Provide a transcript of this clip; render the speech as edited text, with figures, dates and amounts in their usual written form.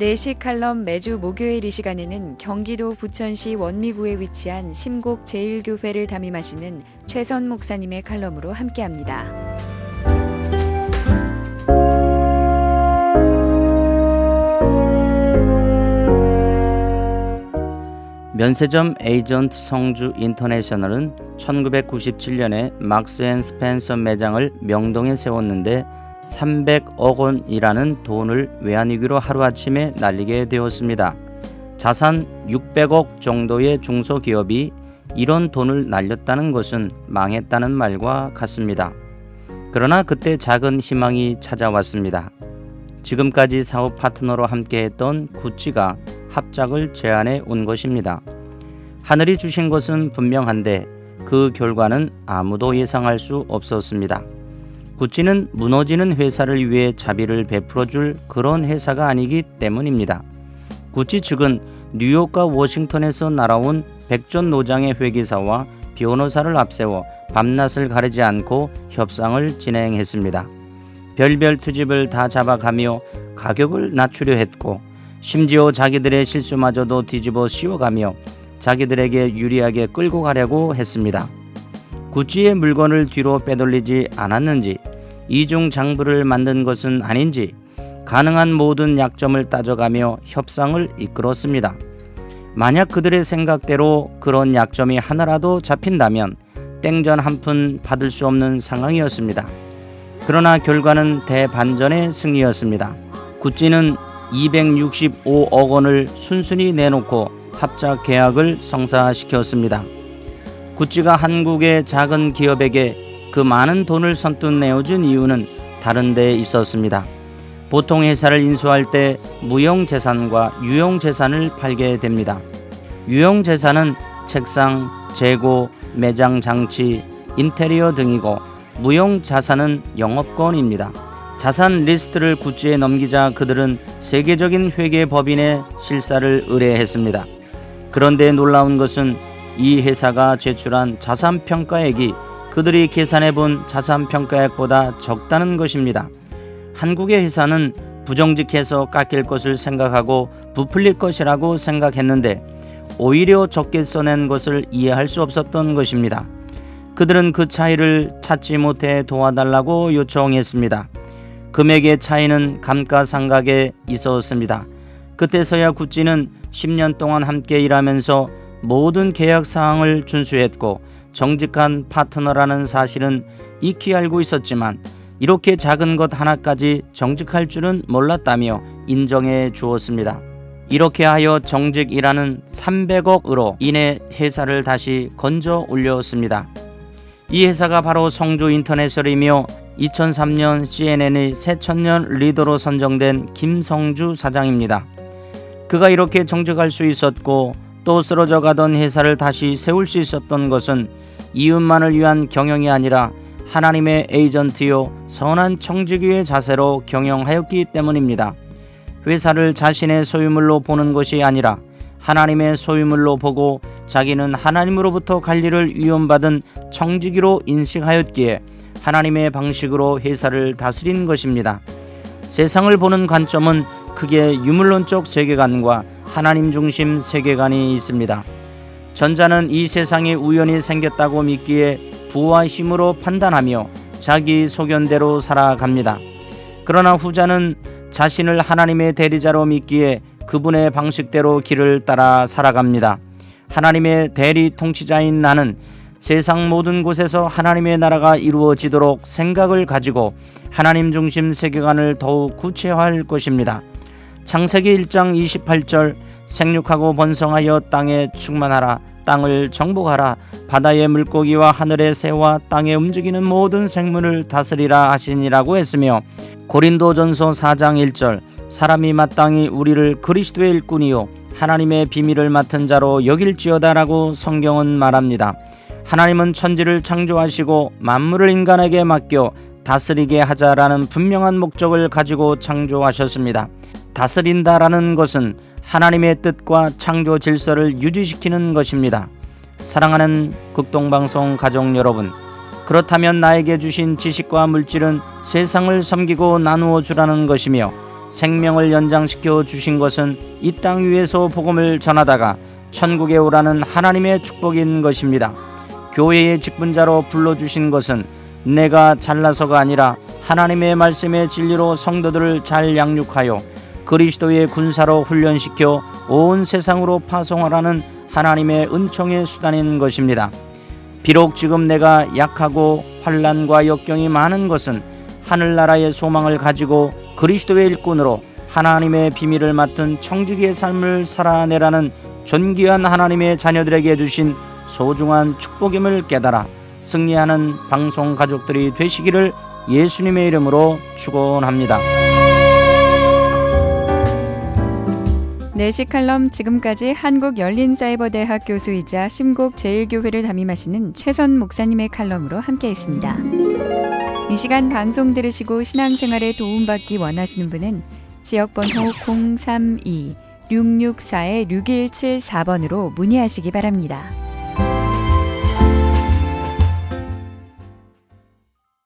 내시 칼럼 매주 목요일 이 시간에는 경기도 부천시 원미구에 위치한 심곡 제1교회를 담임하시는 최선 목사님의 칼럼으로 함께합니다. 면세점 에이전트 성주 인터내셔널은 1997년에 막스 앤 스펜서 매장을 명동에 세웠는데 300억 원이라는 돈을 외환위기로 하루아침에 날리게 되었습니다. 자산 600억 정도의 중소기업이 이런 돈을 날렸다는 것은 망했다는 말과 같습니다. 그러나 그때 작은 희망이 찾아왔습니다. 지금까지 사업 파트너로 함께했던 구찌가 합작을 제안해 온 것입니다. 하늘이 주신 것은 분명한데 그 결과는 아무도 예상할 수 없었습니다. 구찌는 무너지는 회사를 위해 자비를 베풀어줄 그런 회사가 아니기 때문입니다. 구찌 측은 뉴욕과 워싱턴에서 날아온 백전 노장의 회계사와 변호사를 앞세워 밤낮을 가리지 않고 협상을 진행했습니다. 별별 트집을 다 잡아가며 가격을 낮추려 했고 심지어 자기들의 실수마저도 뒤집어 씌워가며 자기들에게 유리하게 끌고 가려고 했습니다. 구찌의 물건을 뒤로 빼돌리지 않았는지 이중 장부를 만든 것은 아닌지 가능한 모든 약점을 따져가며 협상을 이끌었습니다. 만약 그들의 생각대로 그런 약점이 하나라도 잡힌다면 땡전 한 푼 받을 수 없는 상황이었습니다. 그러나 결과는 대반전의 승리였습니다. 구찌는 265억 원을 순순히 내놓고 합작 계약을 성사시켰습니다. 구찌가 한국의 작은 기업에게 그 많은 돈을 선뜻 내어준 이유는 다른 데 있었습니다. 보통 회사를 인수할 때 무형재산과 유형재산을 팔게 됩니다. 유형재산은 책상, 재고, 매장 장치, 인테리어 등이고 무형자산은 영업권입니다. 자산 리스트를 구찌에 넘기자 그들은 세계적인 회계법인의 실사를 의뢰했습니다. 그런데 놀라운 것은 이 회사가 제출한 자산평가액이 그들이 계산해본 자산평가액보다 적다는 것입니다. 한국의 회사는 부정직해서 깎일 것을 생각하고 부풀릴 것이라고 생각했는데 오히려 적게 써낸 것을 이해할 수 없었던 것입니다. 그들은 그 차이를 찾지 못해 도와달라고 요청했습니다. 금액의 차이는 감가상각에 있었습니다. 그때서야 구찌는 10년 동안 함께 일하면서 모든 계약 사항을 준수했고 정직한 파트너라는 사실은 익히 알고 있었지만 이렇게 작은 것 하나까지 정직할 줄은 몰랐다며 인정해 주었습니다. 이렇게 하여 정직이라는 300억으로 인해 회사를 다시 건져 올렸습니다. 이 회사가 바로 성주 인터내셔널이며 2003년 CNN의 새천년 리더로 선정된 김성주 사장입니다. 그가 이렇게 정직할 수 있었고 또 쓰러져 가던 회사를 다시 세울 수 있었던 것은 이웃만을 위한 경영이 아니라 하나님의 에이전트요 선한 청지기의 자세로 경영하였기 때문입니다. 회사를 자신의 소유물로 보는 것이 아니라 하나님의 소유물로 보고 자기는 하나님으로부터 관리를 위임받은 청지기로 인식하였기에 하나님의 방식으로 회사를 다스린 것입니다. 세상을 보는 관점은 크게 유물론적 세계관과 하나님 중심 세계관이 있습니다. 전자는 이 세상이 우연히 생겼다고 믿기에 부와 힘으로 판단하며 자기 소견대로 살아갑니다. 그러나 후자는 자신을 하나님의 대리자로 믿기에 그분의 방식대로 길을 따라 살아갑니다. 하나님의 대리 통치자인 나는 세상 모든 곳에서 하나님의 나라가 이루어지도록 생각을 가지고 하나님 중심 세계관을 더욱 구체화할 것입니다. 창세기 1장 28절 생육하고 번성하여 땅에 충만하라 땅을 정복하라 바다의 물고기와 하늘의 새와 땅에 움직이는 모든 생물을 다스리라 하시니라고 했으며 고린도전서 4장 1절 사람이 마땅히 우리를 그리스도의 일꾼이요 하나님의 비밀을 맡은 자로 여길지어다라고 성경은 말합니다. 하나님은 천지를 창조하시고 만물을 인간에게 맡겨 다스리게 하자라는 분명한 목적을 가지고 창조하셨습니다. 다스린다라는 것은 하나님의 뜻과 창조 질서를 유지시키는 것입니다. 사랑하는 극동방송 가족 여러분, 그렇다면 나에게 주신 지식과 물질은 세상을 섬기고 나누어 주라는 것이며 생명을 연장시켜 주신 것은 이 땅 위에서 복음을 전하다가 천국에 오라는 하나님의 축복인 것입니다. 교회의 직분자로 불러주신 것은 내가 잘나서가 아니라 하나님의 말씀의 진리로 성도들을 잘 양육하여 그리스도의 군사로 훈련시켜 온 세상으로 파송하라는 하나님의 은총의 수단인 것입니다. 비록 지금 내가 약하고 환난과 역경이 많은 것은 하늘나라의 소망을 가지고 그리스도의 일꾼으로 하나님의 비밀을 맡은 청지기의 삶을 살아내라는 존귀한 하나님의 자녀들에게 주신 소중한 축복임을 깨달아 승리하는 방송 가족들이 되시기를 예수님의 이름으로 축원합니다. 내시 칼럼, 지금까지 한국열린사이버대학 교수이자 심곡제일교회를 담임하시는 최선 목사님의 칼럼으로 함께했습니다. 이 시간 방송 들으시고 신앙생활에 도움받기 원하시는 분은 지역번호 032-664-6174번으로 문의하시기 바랍니다.